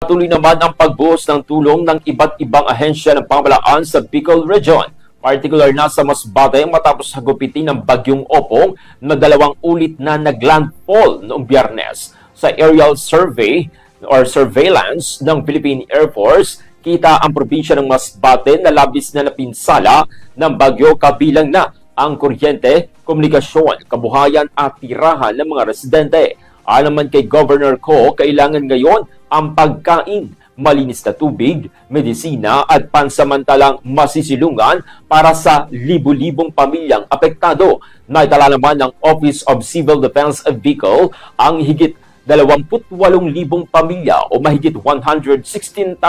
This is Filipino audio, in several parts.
Patuloy naman ang pagbuhos ng tulong ng iba't ibang ahensya ng pamahalaan sa Bicol Region, particular na sa Masbate matapos hagupitin ng Bagyong Opong na 2 ulit na naglandfall noong Biyernes. Sa aerial survey or surveillance ng Philippine Air Force, kita ang probinsya ng Masbate na labis na napinsala ng bagyo kabilang na ang kuryente, komunikasyon, kabuhayan at tirahan ng mga residente. Alaman kay Governor Ko, kailangan ngayon ang pagkain, malinis na tubig, medisina at pansamantalang masisilungan para sa libu-libong pamilyang apektado. Naitala naman ng Office of Civil Defense of Bicol ang higit 28,000 pamilya o mahigit 116,000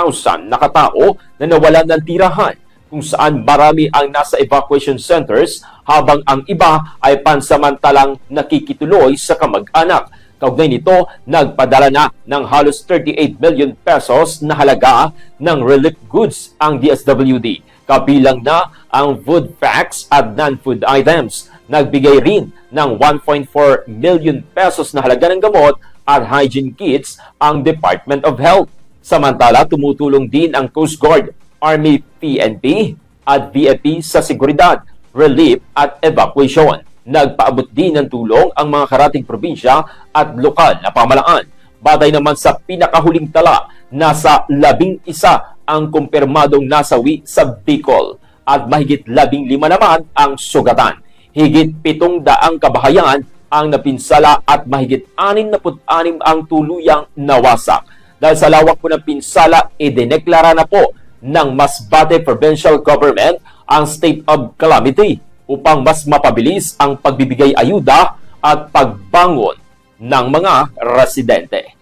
na katao na nawalan ng tirahan, kung saan marami ang nasa evacuation centers habang ang iba ay pansamantalang nakikituloy sa kamag-anak. Kaugnay nito, nagpadala na ng halos 38 million pesos na halaga ng relief goods ang DSWD. Kabilang na ang food packs at non-food items. Nagbigay rin ng 1.4 million pesos na halaga ng gamot at hygiene kits ang Department of Health. Samantala, tumutulong din ang Coast Guard, Army, PNP at VFP sa seguridad, relief at evacuation. Nagpaabot din ng tulong ang mga karating probinsya at lokal na pamahalaan. Batay naman sa pinakahuling tala, nasa 11 ang kumpirmadong nasawi sa Bicol at mahigit 15 naman ang sugatan. Higit 700 kabahayan ang napinsala at mahigit 66 ang tuluyang nawasak. Dahil sa lawak po ng pinsala, idineklara na po ng Masbate Provincial Government ang state of calamity upang mas mapabilis ang pagbibigay ayuda at pagbangon ng mga residente.